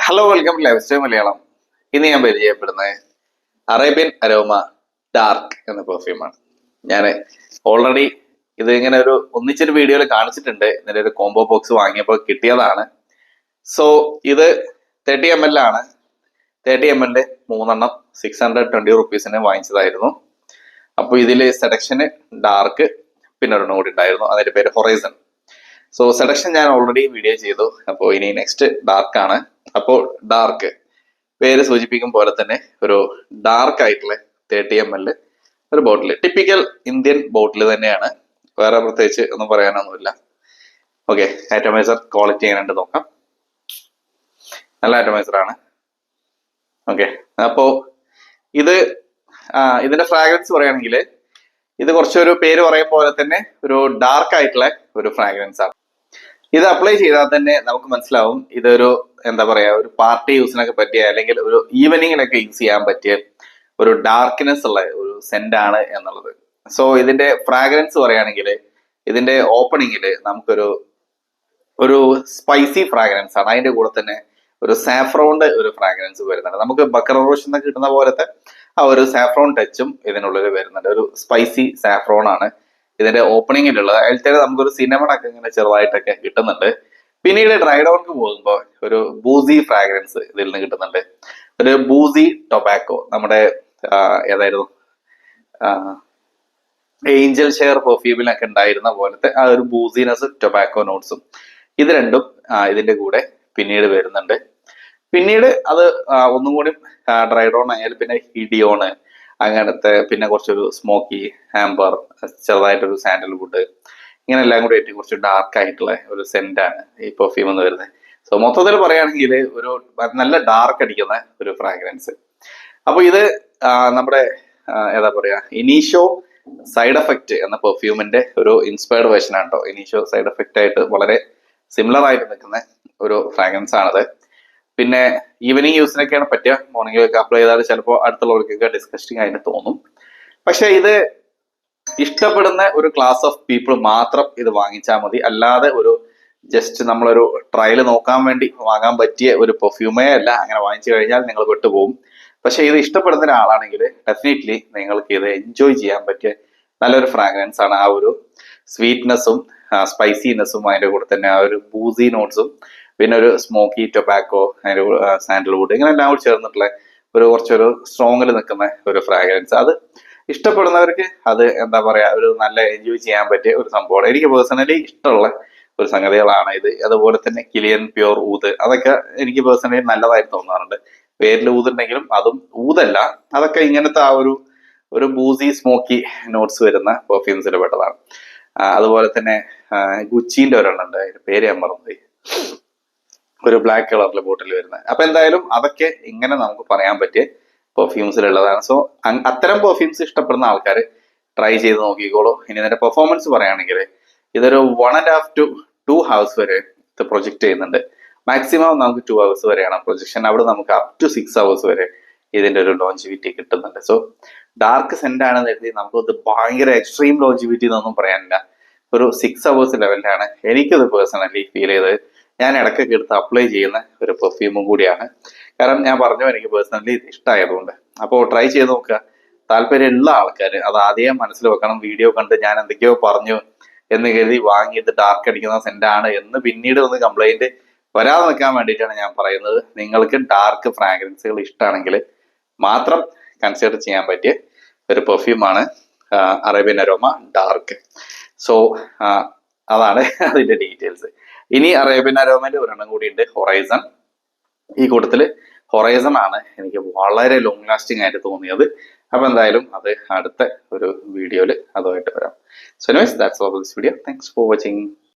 Hello welcome to lifestyle Malayalam. ഇന്ന് ഞാൻ പരിചയപ്പെടുന്നത് അറേബ്യൻ അരോമ ഡാർക്ക് എന്ന പെർഫ്യൂമാണ്. ഞാൻ ഓൾറെഡി ഇത് ഇങ്ങനെ ഒരു ഒന്നിച്ചൊരു വീഡിയോയിൽ കാണിച്ചിട്ടുണ്ട്. ഇതിന്റെ ഒരു കോംബോ ബോക്സ് വാങ്ങിയപ്പോൾ കിട്ടിയതാണ്. സോ ഇത് 30 ml ആണ്. 30 ml 3 620 വാങ്ങിച്ചതായിരുന്നു. അപ്പോൾ ഇതിൽ സെലക്ഷന് ഡാർക്ക് പിന്നെ ഒരെണ്ണം കൂടി ഉണ്ടായിരുന്നു. അതിന്റെ പേര് ഹൊറൈസൺ. സോ സെലക്ഷൻ ഞാൻ ഓൾറെഡി വീഡിയോ ചെയ്തു. അപ്പോൾ ഇനി നെക്സ്റ്റ് ഡാർക്ക് ആണ്. അപ്പോൾ ഡാർക്ക് പേര് സൂചിപ്പിക്കും പോലെ തന്നെ ഒരു ഡാർക്ക് ആയിട്ടുള്ള 30 ml ഒരു ബോട്ടിൽ, ടിപ്പിക്കൽ ഇന്ത്യൻ ബോട്ടിൽ തന്നെയാണ്. വേറെ പ്രത്യേകിച്ച് ഒന്നും പറയാനൊന്നുമില്ല. ഓക്കെ, ആറ്റോമൈസർ ക്വാളിറ്റി എങ്ങനെയുണ്ട് നോക്കാം. നല്ല ആറ്റോമൈസർ ആണ്. ഓക്കെ, അപ്പോ ഇതിന്റെ ഫ്രാഗ്രൻസ് പറയുകയാണെങ്കിൽ ഇത് കുറച്ചൊരു പേര് പറയും പോലെ തന്നെ ഒരു ഡാർക്ക് ആയിട്ടുള്ള ഒരു ഫ്രാഗ്രൻസ് ആണ്. ഇത് അപ്ലൈ ചെയ്താൽ തന്നെ നമുക്ക് മനസ്സിലാവും ഇതൊരു എന്താ പറയാ, ഒരു പാർട്ടി യൂസിനൊക്കെ പറ്റിയ അല്ലെങ്കിൽ ഒരു ഈവനിങ്ങിനൊക്കെ യൂസ് ചെയ്യാൻ പറ്റിയ ഒരു ഡാർക്ക്നെസ് ഉള്ള ഒരു സെന്റ് ആണ് എന്നുള്ളത്. സോ ഇതിന്റെ ഫ്രാഗ്രൻസ് പറയുകയാണെങ്കിൽ ഇതിന്റെ ഓപ്പണിങ്ങിൽ നമുക്കൊരു സ്പൈസി ഫ്രാഗ്രൻസ് ആണ്. അതിന്റെ കൂടെ തന്നെ ഒരു സാഫ്രോണിന്റെ ഒരു ഫ്രാഗ്രൻസ് വരുന്നുണ്ട്. നമുക്ക് ബക്കർ റോഷ് എന്നൊക്കെ കിട്ടുന്ന പോലത്തെ ആ ഒരു സാഫ്രോൺ ടച്ചും ഇതിനുള്ളിൽ വരുന്നുണ്ട്. ഒരു സ്പൈസി സാഫ്രോൺ ആണ് ഇതിന്റെ ഓപ്പണിങ്ങിലുള്ളത്. അതിൽ തന്നെ നമുക്കൊരു സിനമൺ ഒക്കെ ഇങ്ങനെ ചെറുതായിട്ടൊക്കെ കിട്ടുന്നുണ്ട്. പിന്നീട് ഡ്രൈ ഡൗണിക്ക് പോകുമ്പോൾ ഒരു ബൂസി ഫ്രാഗ്രൻസ് ഇതിൽ നിന്ന് കിട്ടുന്നുണ്ട്. ഒരു ബൂസി ടൊബാക്കോ, നമ്മുടെ ഏതായിരുന്നു ഏഞ്ചൽ ഷെയർ പെർഫ്യൂമിലൊക്കെ ഉണ്ടായിരുന്ന പോലത്തെ ആ ഒരു ബൂസിനെസ് ടൊബാക്കോ നോട്ട്സും ഇത് രണ്ടും ഇതിന്റെ കൂടെ പിന്നീട് വരുന്നുണ്ട്. പിന്നീട് അത് ഒന്നും കൂടി ഡ്രൈ ഡൗൺ ആയാലും പിന്നെ ഹിഡിയോണ് അങ്ങനത്തെ, പിന്നെ കുറച്ചൊരു സ്മോക്കി ആംബർ, ചെറുതായിട്ടൊരു സാൻഡൽവുഡ്, ഇങ്ങനെ എല്ലാം കൂടി ആയിട്ട് കുറച്ച് ഡാർക്ക് ആയിട്ടുള്ള ഒരു സെന്റാണ് ഈ പെർഫ്യൂം എന്ന് വരുന്നത്. സോ മൊത്തത്തിൽ പറയുകയാണെങ്കിൽ ഒരു നല്ല ഡാർക്ക് അടിക്കുന്ന ഒരു ഫ്രാഗ്രൻസ്. അപ്പൊ ഇത് നമ്മുടെ ഏതാ പറയാ, ഇനീഷോ സൈഡ് എഫക്റ്റ് എന്ന പെർഫ്യൂമിന്റെ ഒരു ഇൻസ്പയർഡ് വേർഷൻ ആണ് കേട്ടോ. ഇനീഷോ സൈഡ് എഫക്റ്റ് ആയിട്ട് വളരെ സിമിലർ ആയിട്ട് നിൽക്കുന്ന ഒരു ഫ്രാഗ്രൻസ് ആണത്. പിന്നെ ഈവനിങ് യൂസിനൊക്കെയാണ് പറ്റുക. മോർണിംഗ് ഒക്കെ അപ്ലൈ ചെയ്താൽ ചിലപ്പോൾ അടുത്തുള്ളവർക്കൊക്കെ ഡിസ്കസ്റ്റിംഗ് ആയിട്ട് തോന്നും. പക്ഷെ ഇത് ഇഷ്ടപ്പെടുന്ന ഒരു ക്ലാസ് ഓഫ് പീപ്പിൾ മാത്രം ഇത് വാങ്ങിച്ചാൽ മതി. അല്ലാതെ ഒരു ജസ്റ്റ് നമ്മളൊരു ട്രയൽ നോക്കാൻ വേണ്ടി വാങ്ങാൻ പറ്റിയ ഒരു പെർഫ്യൂമേ അല്ല. അങ്ങനെ വാങ്ങിച്ചു കഴിഞ്ഞാൽ നിങ്ങൾ വിട്ടുപോകും. പക്ഷെ ഇത് ഇഷ്ടപ്പെടുന്ന ഒരാളാണെങ്കിൽ ഡെഫിനറ്റ്ലി നിങ്ങൾക്ക് ഇത് എൻജോയ് ചെയ്യാൻ പറ്റിയ നല്ലൊരു ഫ്രാഗ്രൻസ് ആണ്. ആ ഒരു സ്വീറ്റ്നെസ്സും സ്പൈസിനെസ്സും അതിന്റെ കൂടെ തന്നെ ആ ഒരു ബൂസി നോട്ട്സും പിന്നെ ഒരു സ്മോക്കി ടൊബാക്കോ, അതിന്റെ സാൻഡൽവുഡ്, ഇങ്ങനെ എല്ലാം കൂടി ചേർന്നിട്ടുള്ള കുറച്ചൊരു സ്ട്രോങ്ങിൽ നിൽക്കുന്ന ഒരു ഫ്രാഗ്രൻസ്. അത് ഇഷ്ടപ്പെടുന്നവർക്ക് അത് എന്താ പറയാ, ഒരു നല്ല എൻജോയ് ചെയ്യാൻ പറ്റിയ ഒരു സംഭവമാണ്. എനിക്ക് പേഴ്സണലി ഇഷ്ടമുള്ള ഒരു സംഗതികളാണ് ഇത്. അതുപോലെ തന്നെ കിലിയൻ പ്യൂർ ഊത്, അതൊക്കെ എനിക്ക് പേഴ്സണലി നല്ലതായിട്ട് തോന്നാറുണ്ട്. പേരിൽ ഊതുണ്ടെങ്കിലും അതും ഊതല്ല, അതൊക്കെ ഇങ്ങനത്തെ ആ ഒരു ബൂസി സ്മോക്കി നോട്ട്സ് വരുന്ന പെർഫ്യൂംസിൽ പെട്ടതാണ്. അതുപോലെ തന്നെ ഗുച്ചിന്റെ ഒരെണ്ണം ഉണ്ട്, അതിന്റെ പേര് ഞാൻ മറന്നുപോയി, ഒരു ബ്ലാക്ക് കളറിലെ ബോട്ടിൽ വരുന്നത്. അപ്പൊ എന്തായാലും അതൊക്കെ ഇങ്ങനെ നമുക്ക് പറയാൻ പറ്റിയ പെർഫ്യൂംസിലുള്ളതാണ്. സോ അത്തരം പെർഫ്യൂംസ് ഇഷ്ടപ്പെടുന്ന ആൾക്കാർ ട്രൈ ചെയ്ത് നോക്കിക്കോളൂ. ഇനി ഇതിന്റെ പെർഫോമൻസ് പറയുകയാണെങ്കിൽ ഇതൊരു 1.5 to 2 hours വരെ ഇത് പ്രൊജക്ട് ചെയ്യുന്നുണ്ട്. മാക്സിമം നമുക്ക് 2 hours വരെയാണ് പ്രൊജക്ഷൻ. അവിടെ നമുക്ക് അപ് ടു 6 hours വരെ ഇതിന്റെ ഒരു ലോഞ്ചിവിറ്റി കിട്ടുന്നുണ്ട്. സോ ഡാർക്ക് സെന്റ് ആണെന്ന് കരുതി നമുക്കത് ഭയങ്കര എക്സ്ട്രീം ലോഞ്ചിവിറ്റി എന്നൊന്നും പറയാനില്ല. ഒരു 6 hours ലെവലിലാണ് എനിക്കത് പേഴ്സണലി ഫീൽ ചെയ്തത്. ഞാൻ ഇടയ്ക്കൊക്കെ എടുത്ത് അപ്ലൈ ചെയ്യുന്ന ഒരു പെർഫ്യൂമും കൂടിയാണ്. കാരണം ഞാൻ പറഞ്ഞു, എനിക്ക് പേഴ്സണലി ഇഷ്ടമായതുകൊണ്ട്. അപ്പോൾ ട്രൈ ചെയ്ത് നോക്കുക. താല്പര്യമുള്ള ആൾക്കാർ അത് ആദ്യം മനസ്സിൽ വെക്കണം. വീഡിയോ കണ്ട് ഞാൻ എന്തൊക്കെയോ പറഞ്ഞു എന്ന് കരുതി വാങ്ങിയത് ഡാർക്ക് അടിക്കുന്ന സെന്റാണ് എന്ന് പിന്നീട് ഒന്ന് കംപ്ലൈന്റ് വരാതെ നിൽക്കാൻ വേണ്ടിയിട്ടാണ് ഞാൻ പറയുന്നത്. നിങ്ങൾക്ക് ഡാർക്ക് ഫ്രാഗ്രൻസുകൾ ഇഷ്ടമാണെങ്കിൽ മാത്രം കൺസിഡർ ചെയ്യാൻ പറ്റിയ ഒരു പെർഫ്യൂമാണ് അറേബ്യൻ അരോമ ഡാർക്ക്. സോ അതാണ് അതിന്റെ ഡീറ്റെയിൽസ്. ഇനി അറേബ്യൻ അരോമന്റെ ഒരെണ്ണം കൂടി ഉണ്ട്, ഹൊറൈസൺ. ഈ കൂട്ടത്തില് ഹൊറൈസൺ ആണ് എനിക്ക് വളരെ ലോങ് ലാസ്റ്റിംഗ് ആയിട്ട് തോന്നിയത്. അപ്പൊ എന്തായാലും അത് അടുത്ത ഒരു വീഡിയോയിൽ അതുമായിട്ട് വരാം. So anyways, that's all for this video. Thanks for watching.